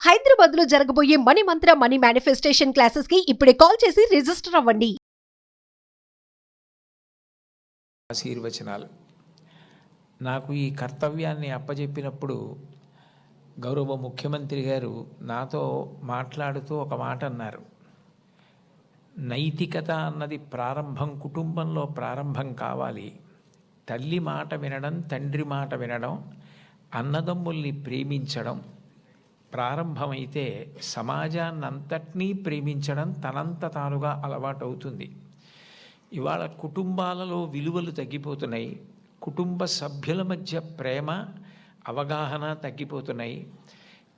హైదరాబాద్ లో జరగబోయే మనీ మంత్ర money manifestation classes కి ఇప్పుడే కాల్ చేసి రిజిస్టర్ అవ్వండి. ఆశీర్వచనాలు. నాకు ఈ కర్తవ్యాన్ని అప్పజెప్పినప్పుడు గౌరవ ముఖ్యమంత్రి గారు నాతో మాట్లాడుతూ ఒక మాట అన్నారు. నైతికత అన్నది కుటుంబంలో ప్రారంభం కావాలి. తల్లి మాట వినడం, తండ్రి మాట వినడం, అన్నదమ్ముల్ని ప్రేమించడం ప్రారంభమైతే సమాజాన్నంతటినీ ప్రేమించడం తనంత తానుగా అలవాటవుతుంది. ఇవాళ కుటుంబాలలో విలువలు తగ్గిపోతున్నాయి. కుటుంబ సభ్యుల మధ్య ప్రేమ, అవగాహన తగ్గిపోతున్నాయి.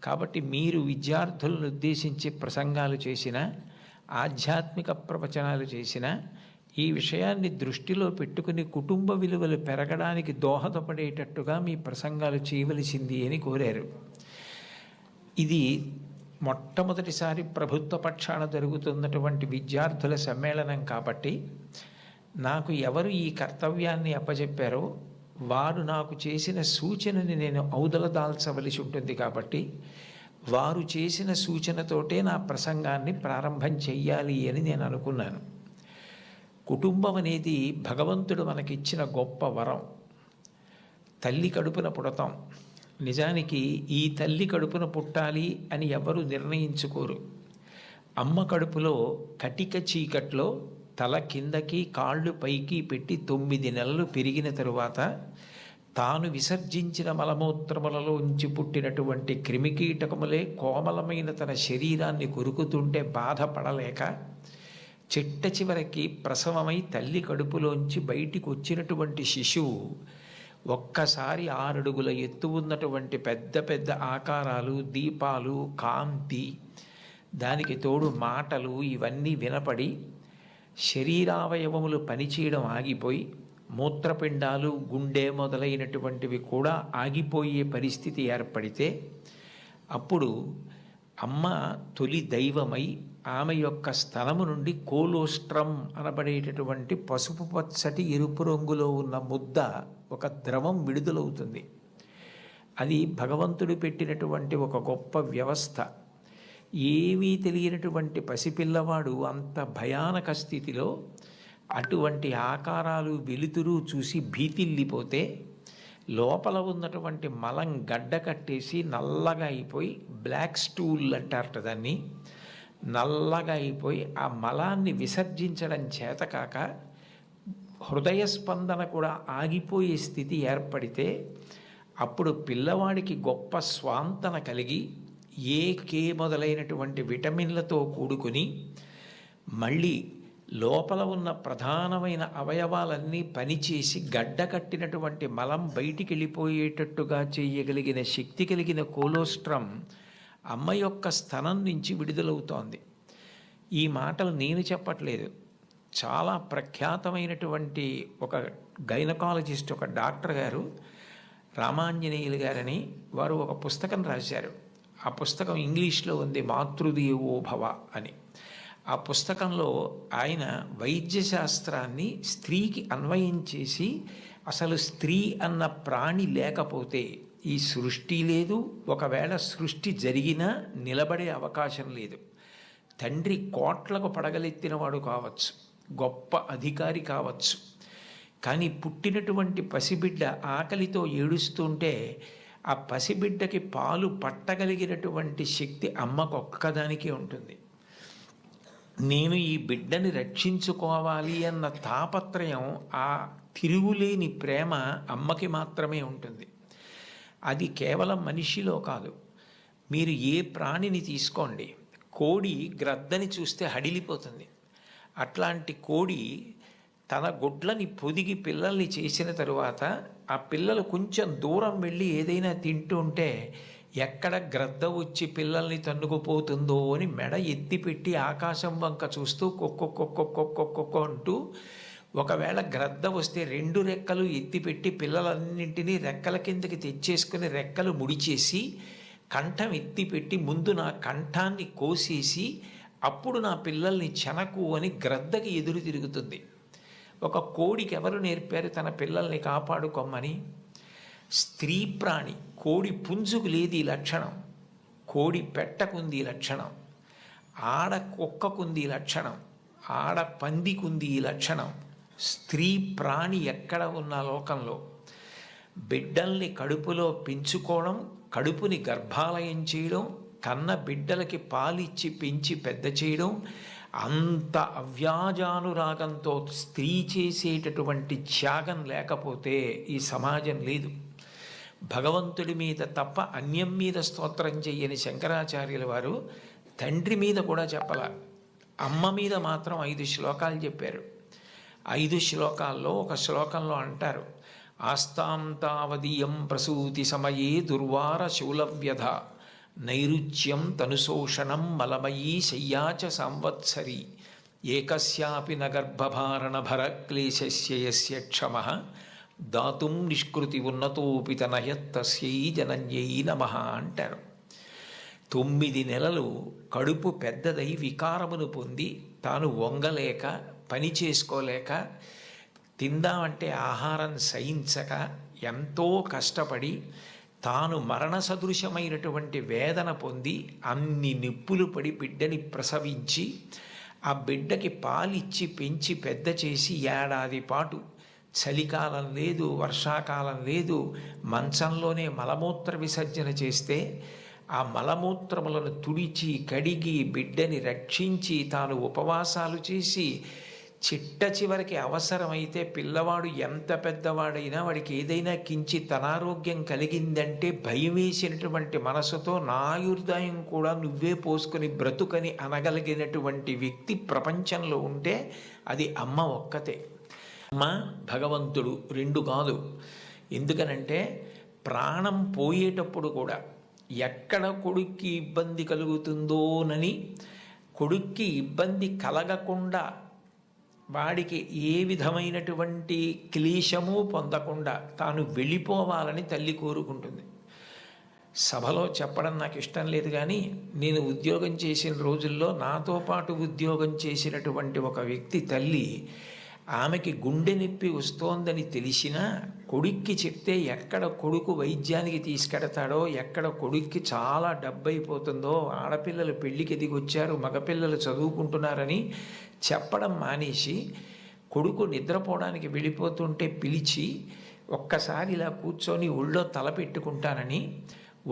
కాబట్టి మీరు విద్యార్థులను ఉద్దేశించి ప్రసంగాలు చేసిన, ఆధ్యాత్మిక ప్రవచనాలు చేసిన ఈ విషయాన్ని దృష్టిలో పెట్టుకుని కుటుంబ విలువలు పెరగడానికి దోహదపడేటట్టుగా మీ ప్రసంగాలు చేయవలసింది అని కోరారు. ఇది మొట్టమొదటిసారి ప్రభుత్వ పక్షాన జరుగుతున్నటువంటి విద్యార్థుల సమ్మేళనం కాబట్టి నాకు ఎవరు ఈ కర్తవ్యాన్ని అప్పచెప్పారో వారు నాకు చేసిన సూచనని నేను ఔదలదాల్చవలసి ఉంటుంది. కాబట్టి వారు చేసిన సూచనతోటే నా ప్రసంగాన్ని ప్రారంభం చెయ్యాలి అని నేను అనుకున్నాను. కుటుంబం అనేది భగవంతుడు మనకిచ్చిన గొప్ప వరం. తల్లి కడుపున పుడతాం. నిజానికి ఈ తల్లి కడుపున పుట్టాలి అని ఎవరు నిర్ణయించుకోరు. అమ్మ కడుపులో కటిక చీకట్లో తల కిందకి కాళ్ళు పైకి పెట్టి 9 నెలలు పెరిగిన తరువాత తాను విసర్జించిన మలమూత్రములలో ఉంచి పుట్టినటువంటి క్రిమికీటకములే కోమలమైన తన శరీరాన్ని కొరుకుతుంటే బాధపడలేక చిట్ట చివరికి ప్రసవమై తల్లి కడుపులోంచి బయటికి వచ్చినటువంటి శిశువు ఒక్కసారి 6 అడుగుల ఎత్తు ఉన్నటువంటి పెద్ద పెద్ద ఆకారాలు, దీపాలు, కాంతి, దానికి తోడు మాటలు ఇవన్నీ వినపడి శరీరావయవములు పనిచేయడం ఆగిపోయి మూత్రపిండాలు, గుండె మొదలైనటువంటివి కూడా ఆగిపోయే పరిస్థితి ఏర్పడితే అప్పుడు అమ్మ తొలి దైవమై ఆమె యొక్క స్థలము నుండి కోలోస్ట్రం అనబడేటటువంటి పసుపు పచ్చటి ఎరుపు రంగులో ఉన్న ముద్ద, ఒక ద్రవం విడుదలవుతుంది. అది భగవంతుడు పెట్టినటువంటి ఒక గొప్ప వ్యవస్థ. ఏమీ తెలియనటువంటి పసిపిల్లవాడు అంత భయానక స్థితిలో అటువంటి ఆకారాలు, వెలుతురు చూసి భీతిల్లిపోతే లోపల ఉన్నటువంటి మలం గడ్డ కట్టేసి నల్లగా అయిపోయి, బ్లాక్ స్టూల్ అంటారట దాన్ని, నల్లగా అయిపోయి ఆ మలాన్ని విసర్జించడం చేతకాక హృదయ స్పందన కూడా ఆగిపోయే స్థితి ఏర్పడితే అప్పుడు పిల్లవాడికి గొప్ప స్వాంతన కలిగి కే మొదలైనటువంటి విటమిన్లతో కూడుకుని మళ్ళీ లోపల ఉన్న ప్రధానమైన అవయవాలన్నీ పనిచేసి గడ్డ కట్టినటువంటి మలం బయటికి వెళ్ళిపోయేటట్టుగా చేయగలిగిన శక్తి కలిగిన కోలోస్ట్రం అమ్మ యొక్క స్థనం నుంచి విడుదలవుతోంది. ఈ మాటలు నేను చెప్పట్లేదు. చాలా ప్రఖ్యాతమైనటువంటి ఒక గైనకాలజిస్ట్, ఒక డాక్టర్ గారు, రామాంజనేయులు గారని, వారు ఒక పుస్తకం రాశారు. ఆ పుస్తకం ఇంగ్లీష్లో ఉంది, మాతృదేవో భవ అని. ఆ పుస్తకంలో ఆయన వైద్యశాస్త్రాన్ని స్త్రీకి అన్వయం చేసి అసలు స్త్రీ అన్న ప్రాణి లేకపోతే ఈ సృష్టి లేదు, ఒకవేళ సృష్టి జరిగినా నిలబడే అవకాశం లేదు. తండ్రి కోట్లకు పడగలెత్తినవాడు కావచ్చు, గొప్ప అధికారి కావచ్చు, కానీ పుట్టినటువంటి పసిబిడ్డ ఆకలితో ఏడుస్తుంటే ఆ పసిబిడ్డకి పాలు పట్టగలిగినటువంటి శక్తి అమ్మకు ఒక్కదానికే ఉంటుంది. నేను ఈ బిడ్డని రక్షించుకోవాలి అన్న తాపత్రయం, ఆ తిరుగులేని ప్రేమ అమ్మకి మాత్రమే ఉంటుంది. అది కేవలం మనిషిలో కాదు. మీరు ఏ ప్రాణిని తీసుకోండి, కోడి గ్రద్దని చూస్తే హడిలిపోతుంది. అట్లాంటి కోడి తన గుడ్లని పొదిగి పిల్లల్ని చేసిన తరువాత ఆ పిల్లలు కొంచెం దూరం వెళ్ళి ఏదైనా తింటూ ఉంటే ఎక్కడ గ్రద్ద వచ్చి పిల్లల్ని తన్నుకుపోతుందో అని మెడ ఎత్తిపెట్టి ఆకాశం వంక చూస్తూ కొక్కొక్కొక్కొక్కొక్కొక్కొక్క అంటూ, ఒకవేళ గ్రద్ద వస్తే 2 రెక్కలు ఎత్తిపెట్టి పిల్లలన్నింటినీ రెక్కల కిందకి తెచ్చేసుకుని రెక్కలు ముడిచేసి కంఠం ఎత్తిపెట్టి ముందు నా కంఠాన్ని కోసేసి అప్పుడు నా పిల్లల్ని చెనకు అని గ్రద్దకి ఎదురు తిరుగుతుంది. ఒక కోడికి ఎవరు నేర్పారు తన పిల్లల్ని కాపాడుకోమని? స్త్రీ ప్రాణి. కోడి పుంజుకు లేదు ఈ లక్షణం. కోడి పెట్టకుంది ఈ లక్షణం, ఆడ కుక్కకుంది ఈ లక్షణం, ఆడ పందికుంది ఈ లక్షణం. స్త్రీ ప్రాణి ఎక్కడ ఉన్న లోకంలో బిడ్డల్ని కడుపులో పెంచుకోవడం, కడుపుని గర్భాలయం చేయడం, కన్న బిడ్డలకి పాలిచ్చి పెంచి పెద్ద చేయడం, అంత అవ్యాజానురాగంతో స్త్రీ చేసేటటువంటి త్యాగం లేకపోతే ఈ సమాజం లేదు. భగవంతుడి మీద తప్ప అన్యం మీద స్తోత్రం చెయ్యని శంకరాచార్యుల వారు తండ్రి మీద కూడా చెప్పాల, అమ్మ మీద మాత్రం 5 శ్లోకాలు చెప్పారు. 5 శ్లోకాల్లో ఒక శ్లోకంలో అంటారు, ఆస్తాం తావదీయం ప్రసూతి సమయే దుర్వార శూలవ్యధ నైరుచ్యం తనుశోషణం మలమయీ శయ్యాచ సంవత్సరి ఏకస్యాపి నగర్భభారణ భరక్లేశస్య యస్య క్షమః దాతుం నిష్కృతి ఉన్నతోపి తనయత్తస్యై జనన్యై నమః అంటారు. 9 నెలలు కడుపు పెద్దదై వికారమును పొంది తాను వంగలేక పని చేసుకోలేక తిందామంటే ఆహారం సహించక ఎంతో కష్టపడి తాను మరణ సదృశమైనటువంటి వేదన పొంది అన్ని నిప్పులు పడి బిడ్డని ప్రసవించి ఆ బిడ్డకి పాలిచ్చి పెంచి పెద్ద చేసి ఏడాది పాటు చలికాలం లేదు, వర్షాకాలం లేదు, మంచంలోనే మలమూత్ర విసర్జన చేస్తే ఆ మలమూత్రములను తుడిచి కడిగి బిడ్డని రక్షించి తాను ఉపవాసాలు చేసి చిట్ట చివరికి అవసరమైతే పిల్లవాడు ఎంత పెద్దవాడైనా వాడికి ఏదైనా కించిత్ అనారోగ్యం కలిగిందంటే భయం వేసినటువంటి మనసుతో నా ఆయుర్దాయం కూడా నువ్వే పోసుకొని బ్రతుకని అనగలిగినటువంటి వ్యక్తి ప్రపంచంలో ఉంటే అది అమ్మ ఒక్కతే. అమ్మ భగవంతుడు 2 కాదు. ఎందుకనంటే ప్రాణం పోయేటప్పుడు కూడా ఎక్కడ కొడుక్కి ఇబ్బంది కలుగుతుందోనని కొడుక్కి ఇబ్బంది కలగకుండా వాడికి ఏ విధమైనటువంటి క్లేశము పొందకుండా తాను వెళ్ళిపోవాలని తల్లి కోరుకుంటుంది. సభలో చెప్పడం నాకు ఇష్టం లేదు, కానీ నేను ఉద్యోగం చేసిన రోజుల్లో నాతో పాటు ఉద్యోగం చేసినటువంటి ఒక వ్యక్తి తల్లి, ఆమెకి గుండె నొప్పి వస్తోందని తెలిసినా కొడుక్కి చెప్తే ఎక్కడ కొడుకు వైద్యానికి తీసుకెడతాడో, ఎక్కడ కొడుక్కి చాలా డబ్బైపోతుందో, ఆడపిల్లలు పెళ్ళికి ఎదిగొచ్చారు, మగపిల్లలు చదువుకుంటున్నారని చెప్పడం మానేసి కొడుకు నిద్రపోవడానికి వెళ్ళిపోతుంటే పిలిచి ఒక్కసారి ఇలా కూర్చొని ఒళ్ళో తలపెట్టుకుంటానని,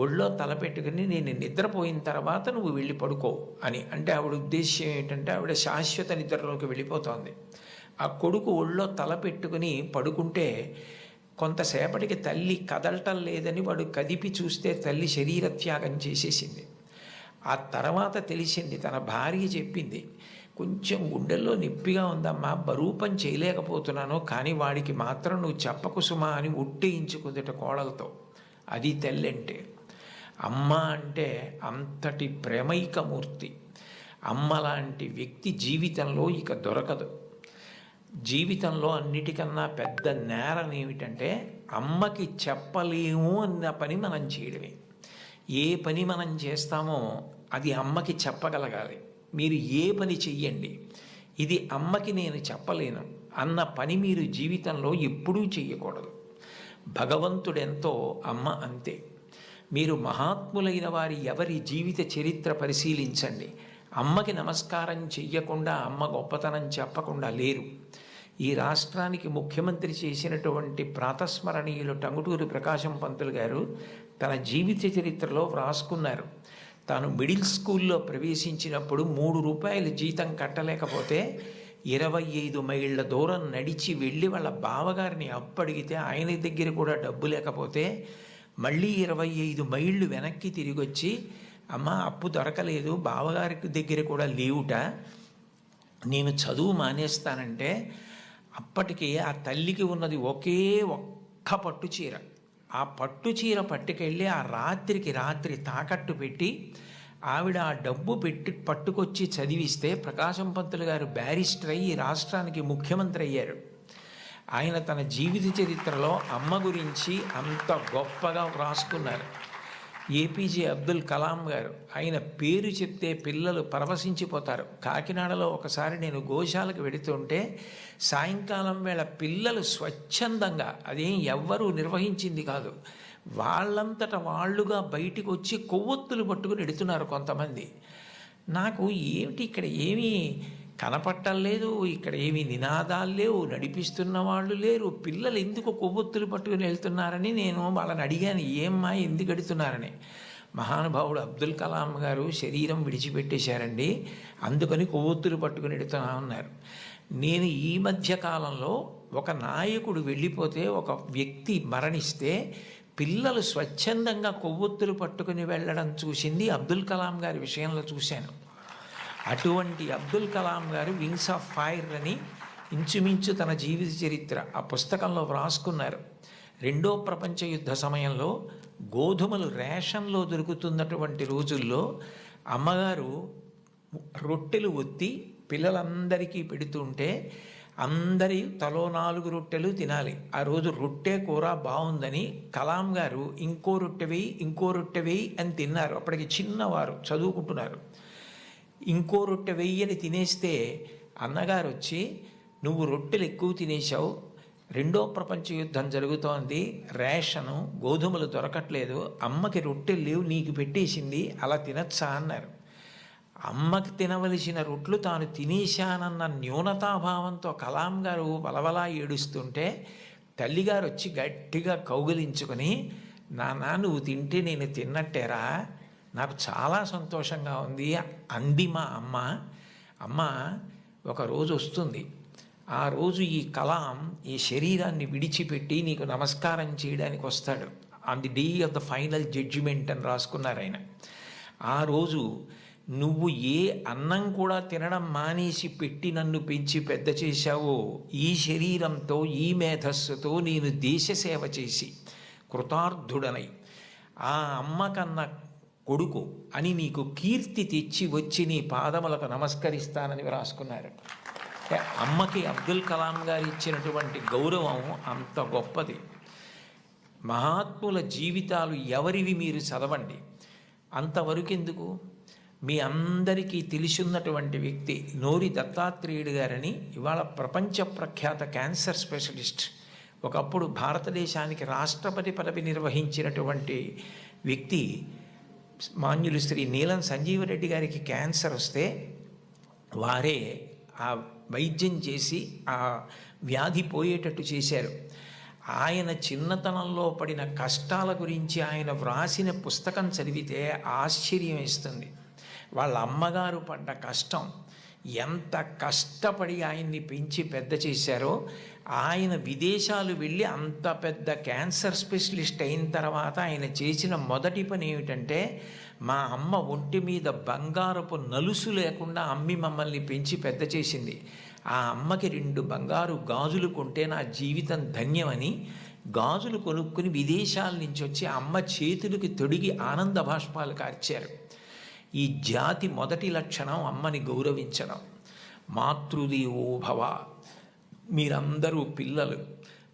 ఒళ్ళో తలపెట్టుకుని నేను నిద్రపోయిన తర్వాత నువ్వు వెళ్ళి పడుకో అని అంటే ఆవిడ ఉద్దేశ్యం ఏంటంటే ఆవిడ శాశ్వత నిద్రలోకి వెళ్ళిపోతోంది. ఆ కొడుకు ఒళ్ళో తలపెట్టుకుని పడుకుంటే కొంతసేపటికి తల్లి కదలటం లేదని వాడు కదిపి చూస్తే తల్లి శరీర త్యాగం చేసేసింది. ఆ తర్వాత తెలిసింది, తన భార్య చెప్పింది, కొంచెం గుండెల్లో నొప్పిగా ఉందమ్మా, బరువు పని చేయలేకపోతున్నాను, కానీ వాడికి మాత్రం నువ్వు చెప్పకు సుమా అని ఒట్టేయించుకుందట కోడలతో. అది తల్లి అంటే. అమ్మ అంటే అంతటి ప్రేమైకమూర్తి. అమ్మ లాంటి వ్యక్తి జీవితంలో ఇక దొరకదు. జీవితంలో అన్నిటికన్నా పెద్ద నేరం ఏమిటంటే అమ్మకి చెప్పలేము అన్న పని మనం చేయడమే. ఏ పని మనం చేస్తామో అది అమ్మకి చెప్పగలగాలి. మీరు ఏ పని చెయ్యండి, ఇది అమ్మకి నేను చెప్పలేను అన్న పని మీరు జీవితంలో ఎప్పుడూ చెయ్యకూడదు. భగవంతుడెంతో అమ్మ అంతే. మీరు మహాత్ములైన వారి ఎవరి జీవిత చరిత్ర పరిశీలించండి. అమ్మకి నమస్కారం చెయ్యకుండా, అమ్మ గొప్పతనం చెప్పకుండా లేరు. ఈ రాష్ట్రానికి ముఖ్యమంత్రి చేసినటువంటి ప్రాతస్మరణీయులు టంగుటూరి ప్రకాశం పంతులు గారు తన జీవిత చరిత్రలో వ్రాసుకున్నారు. తాను మిడిల్ స్కూల్లో ప్రవేశించినప్పుడు 3 రూపాయలు జీతం కట్టలేకపోతే 25 మైళ్ళ దూరం నడిచి వెళ్ళి వాళ్ళ బావగారిని అప్పడిగితే ఆయన దగ్గర కూడా డబ్బు లేకపోతే మళ్ళీ 25 మైళ్ళు వెనక్కి తిరిగి వచ్చి, అమ్మ అప్పు దొరకలేదు, బావగారికి దగ్గర కూడా లేవుట, నేను చదువు మానేస్తానంటే అప్పటికి ఆ తల్లికి ఉన్నది ఒకే ఒక్క పట్టు చీర. ఆ పట్టు చీర పట్టుకెళ్ళి ఆ రాత్రికి రాత్రి తాకట్టు పెట్టి ఆవిడ ఆ డబ్బు పట్టుకొచ్చి చదివిస్తే ప్రకాశం పంతులు గారు బ్యారిస్టర్ అయ్యి రాష్ట్రానికి ముఖ్యమంత్రి అయ్యారు. ఆయన తన జీవిత చరిత్రలో అమ్మ గురించి అంత గొప్పగా వ్రాసుకున్నారు. ఏపీజే అబ్దుల్ కలాం గారు, ఆయన పేరు చెప్తే పిల్లలు పరవశించిపోతారు. కాకినాడలో ఒకసారి నేను గోశాలకు వెడుతుంటే సాయంకాలం వేళ పిల్లలు స్వచ్ఛందంగా, అదేం ఎవ్వరూ నిర్వహించింది కాదు, వాళ్ళంతట వాళ్ళుగా బయటికి వచ్చి కొవ్వొత్తులు పట్టుకుని ఎడుతున్నారు కొంతమంది. నాకు ఏమిటి ఇక్కడ ఏమీ కనపట్టలేదు, ఇక్కడ ఏమీ నినాదాలు లేవు, నడిపిస్తున్న వాళ్ళు లేరు, పిల్లలు ఎందుకు కొవ్వొత్తులు పట్టుకుని వెళ్తున్నారని నేను వాళ్ళని అడిగాను, ఏమ్మా ఎందుకు ఎడుతున్నారని. మహానుభావుడు అబ్దుల్ కలాం గారు శరీరం విడిచిపెట్టేశారండి, అందుకని కొవ్వొత్తులు పట్టుకుని ఎడుతున్నా ఉన్నారు. నేను ఈ మధ్య కాలంలో ఒక నాయకుడు వెళ్ళిపోతే, ఒక వ్యక్తి మరణిస్తే పిల్లలు స్వచ్ఛందంగా కొవ్వొత్తులు పట్టుకుని వెళ్ళడం చూసింది అబ్దుల్ కలాం గారి విషయంలో చూశాను. అటువంటి అబ్దుల్ కలాం గారు వింగ్స్ ఆఫ్ ఫైర్ అని ఇంచుమించు తన జీవిత చరిత్ర ఆ పుస్తకంలో వ్రాసుకున్నారు. 2వ ప్రపంచ యుద్ధ సమయంలో గోధుమలు రేషన్లో దొరుకుతున్నటువంటి రోజుల్లో అమ్మగారు రొట్టెలు ఒత్తి పిల్లలందరికీ పెడుతుంటే అందరి తలో 4 రొట్టెలు తినాలి. ఆ రోజు రొట్టె కూర బాగుందని కలాం గారు ఇంకో రొట్టె వేయి, ఇంకో రొట్టె వేయి అని తిన్నారు. అప్పటికి చిన్నవారు, చదువుకుంటున్నారు. ఇంకో రొట్టె వెయ్యి అని తినేస్తే అన్నగారు వచ్చి, నువ్వు రొట్టెలు ఎక్కువ తినేశావు, 2వ ప్రపంచ యుద్ధం జరుగుతోంది, రేషను గోధుమలు దొరకట్లేదు, అమ్మకి రొట్టెలు లేవు, నీకు పెట్టేసింది, అలా తినచ్చా అన్నారు. అమ్మకి తినవలసిన రొట్లు తాను తినేశానన్న న్యూనతాభావంతో కలాం గారు వలవలా ఏడుస్తుంటే తల్లిగారు వచ్చి గట్టిగా కౌగిలించుకొని, నాన్న నువ్వు తింటే నేను తిన్నట్టేరా, నాకు చాలా సంతోషంగా ఉంది అంది మా అమ్మ. అమ్మ ఒకరోజు వస్తుంది, ఆ రోజు ఈ కలాం ఈ శరీరాన్ని విడిచిపెట్టి నీకు నమస్కారం చేయడానికి వస్తాడు. On the day of the final judgement అని రాసుకున్నారు ఆయన. ఆ రోజు నువ్వు ఏ అన్నం కూడా తినడం మానేసి పెట్టి నన్ను పెంచి పెద్ద చేశావో, ఈ శరీరంతో ఈ మేధస్సుతో నేను దేశ సేవ చేసి కృతార్థుడనై ఆ అమ్మ కన్నా కొడుకు అని నీకు కీర్తి తెచ్చి వచ్చి నీ పాదములకు నమస్కరిస్తానని రాసుకున్నారు. అమ్మకి అబ్దుల్ కలాం గారు ఇచ్చినటువంటి గౌరవం అంత గొప్పది. మహాత్ముల జీవితాలు ఎవరివి మీరు చదవండి. అంతవరకు ఎందుకు, మీ అందరికీ తెలిసిన్నటువంటి వ్యక్తి నోరి దత్తాత్రేయుడు గారని, ఇవాళ ప్రపంచ ప్రఖ్యాత క్యాన్సర్ స్పెషలిస్ట్, ఒకప్పుడు భారతదేశానికి రాష్ట్రపతి పదవి నిర్వహించినటువంటి వ్యక్తి, మాన్యులు శ్రీ నీలం సంజీవరెడ్డి గారికి క్యాన్సర్ వస్తే వారే ఆ వైద్యం చేసి ఆ వ్యాధి పోయేటట్టు చేశారు. ఆయన చిన్నతనంలో పడిన కష్టాల గురించి ఆయన వ్రాసిన పుస్తకం చదివితే ఆశ్చర్యం వేస్తుంది. వాళ్ళ అమ్మగారు పడ్డ కష్టం, ఎంత కష్టపడి ఆయన్ని పెంచి పెద్ద చేశారో, ఆయన విదేశాలు వెళ్ళి అంత పెద్ద క్యాన్సర్ స్పెషలిస్ట్ అయిన తర్వాత ఆయన చేసిన మొదటి పని ఏమిటంటే, మా అమ్మ ఒంటి మీద బంగారపు నలుసు లేకుండా అమ్మి మమ్మల్ని పెంచి పెద్ద చేసింది, ఆ అమ్మకి 2 బంగారు గాజులు కొంటే నా జీవితం ధన్యమని గాజులు కొనుక్కుని విదేశాల నుంచి వచ్చి అమ్మ చేతులకి తొడిగి ఆనంద బాష్పాలు కార్చారు. ఈ జాతి మొదటి లక్షణం అమ్మని గౌరవించడం. మాతృదేవో భవ. మీరందరూ పిల్లలు,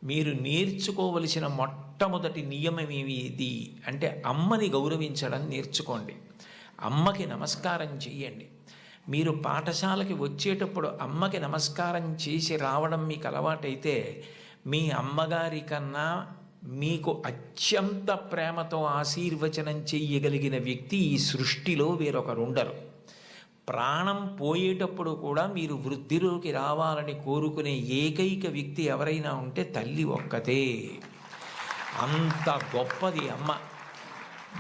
మీరు నేర్చుకోవలసిన మొట్టమొదటి నియమం ఏది అంటే అమ్మని గౌరవించడం నేర్చుకోండి. అమ్మకి నమస్కారం చెయ్యండి. మీరు పాఠశాలకి వచ్చేటప్పుడు అమ్మకి నమస్కారం చేసి రావడం మీకు అలవాటైతే, మీ అమ్మగారి కన్నా మీకు అత్యంత ప్రేమతో ఆశీర్వచనం చెయ్యగలిగిన వ్యక్తి ఈ సృష్టిలో వేరొకరుండరు. ప్రాణం పోయేటప్పుడు కూడా మీరు వృద్ధిలోకి రావాలని కోరుకునే ఏకైక వ్యక్తి ఎవరైనా ఉంటే తల్లి ఒక్కతే. అంత గొప్పది అమ్మ.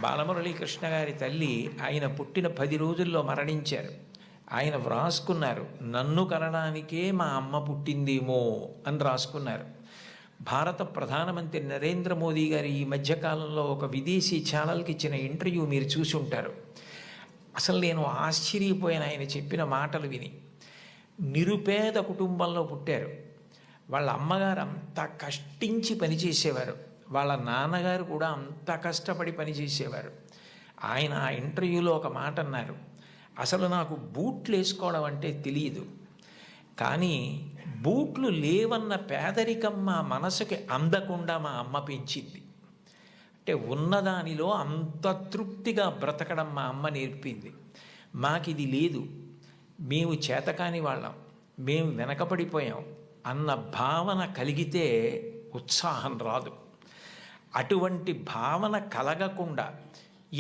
బాలమురళీకృష్ణ గారి తల్లి ఆయన పుట్టిన 10 రోజుల్లో మరణించారు. ఆయన వ్రాసుకున్నారు, నన్ను కనడానికే మా అమ్మ పుట్టిందేమో అని రాసుకున్నారు. భారత ప్రధానమంత్రి నరేంద్ర మోదీ గారు ఈ మధ్యకాలంలో ఒక విదేశీ ఛానల్కి ఇచ్చిన ఇంటర్వ్యూ మీరు చూసి ఉంటారు. అసలు నేను ఆశ్చర్యపోయిన ఆయన చెప్పిన మాటలు విని. నిరుపేద కుటుంబంలో పుట్టారు. వాళ్ళ అమ్మగారు అంత కష్టించి పనిచేసేవారు, వాళ్ళ నాన్నగారు కూడా అంత కష్టపడి పనిచేసేవారు. ఆయన ఆ ఇంటర్వ్యూలో ఒక మాట అన్నారు, అసలు నాకు బూట్లు వేసుకోవడం అంటే తెలియదు, కానీ బూట్లు లేవన్న పేదరికం మా మనసుకి అందకుండా మా అమ్మ పెంచింది. అంటే ఉన్నదానిలో అంత తృప్తిగా బ్రతకడం మా అమ్మ నేర్పింది. మాకిది లేదు, మేము చేతకాని వాళ్ళం, మేము వెనకబడిపోయాం అన్న భావన కలిగితే ఉత్సాహం రాదు. అటువంటి భావన కలగకుండా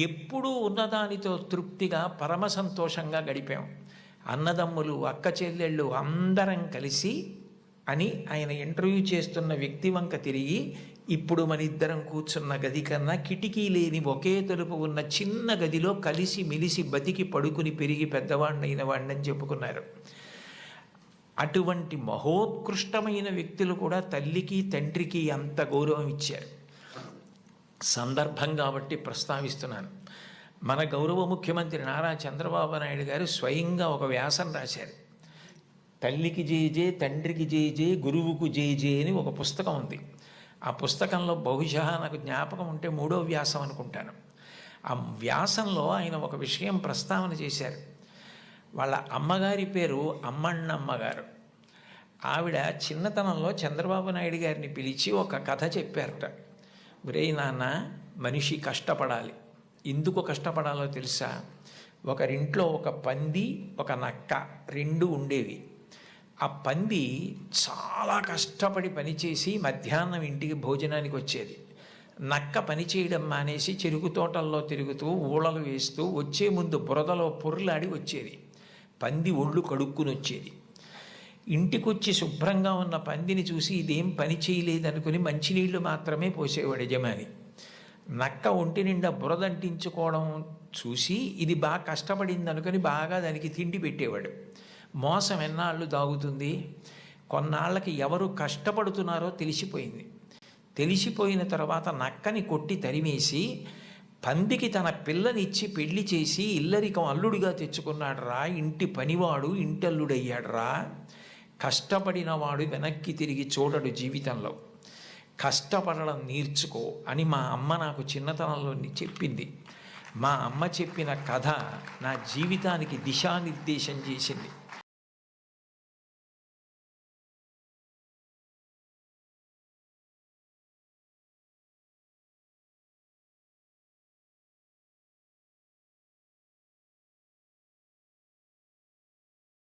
ఎప్పుడూ ఉన్నదానితో తృప్తిగా పరమ సంతోషంగా గడిపాం. అన్నదమ్ములు, అక్క చెల్లెళ్ళు అందరం కలిసి అని ఆయన ఇంటర్వ్యూ చేస్తున్న వ్యక్తి వంక తిరిగి, ఇప్పుడు మన ఇద్దరం కూర్చున్న గది కన్నా కిటికీ లేని ఒకే తలుపు ఉన్న చిన్న గదిలో కలిసి మెలిసి బతికి పడుకుని పెరిగి పెద్దవాడినైన వాడిని చెప్పుకున్నారు. అటువంటి మహోత్కృష్టమైన వ్యక్తులు కూడా తల్లికి తండ్రికి అంత గౌరవం ఇచ్చారు. సందర్భం కాబట్టి ప్రస్తావిస్తున్నాను. మన గౌరవ ముఖ్యమంత్రి నారా చంద్రబాబు నాయుడు గారు స్వయంగా ఒక వ్యాసం రాశారు. తల్లికి జేజే, తండ్రికి జేజే, గురువుకు జేజే అని ఒక పుస్తకం ఉంది. ఆ పుస్తకంలో బహుశా నాకు జ్ఞాపకం ఉంటే 3వ వ్యాసం అనుకుంటాను. ఆ వ్యాసంలో ఆయన ఒక విషయం ప్రస్తావన చేశారు. వాళ్ళ అమ్మగారి పేరు అమ్మಣ್ಣమ్మ గారు. ఆవిడ చిన్నతనంలో చంద్రబాబు నాయుడు గారిని పిలిచి ఒక కథ చెప్పారట. ఒరేయ్ నాన్న, మనిషి కష్టపడాలి. ఎందుకు కష్టపడాలో తెలుసా? ఒకరింట్లో ఒక పంది, ఒక నక్క 2 ఉండేవి. ఆ పంది చాలా కష్టపడి పనిచేసి మధ్యాహ్నం ఇంటికి భోజనానికి వచ్చేది. నక్క పని చేయడం మానేసి చెరుకు తోటల్లో తిరుగుతూ ఊళలు వేస్తూ వచ్చే ముందు బురదలో పొర్లాడి వచ్చేది. పంది ఒళ్ళు కడుక్కుని వచ్చేది. ఇంటికొచ్చి శుభ్రంగా ఉన్న పందిని చూసి ఇదేం పని చేయలేదనుకుని మంచినీళ్లు మాత్రమే పోసేవాడు యజమాని. నక్క ఒంటి నిండా బురదంటించుకోవడం చూసి ఇది బాగా కష్టపడింది అనుకుని బాగా దానికి తిండి పెట్టేవాడు. మోసం ఎన్నాళ్ళు దాగుతుంది? కొన్నాళ్ళకి ఎవరు కష్టపడుతున్నారో తెలిసిపోయింది. తెలిసిపోయిన తర్వాత నక్కని కొట్టి తరిమేసి పందికి తన పిల్లనిచ్చి పెళ్లి చేసి ఇల్లరికం అల్లుడిగా తెచ్చుకున్నాడు రా. ఇంటి పనివాడు ఇంటల్లుడయ్యాడు రా. కష్టపడినవాడు వెనక్కి తిరిగి చూడడు జీవితంలో. కష్టపడడం నేర్చుకో అని మా అమ్మ నాకు చిన్నతనంలో చెప్పింది. మా అమ్మ చెప్పిన కథ నా జీవితానికి దిశానిర్దేశం చేసింది.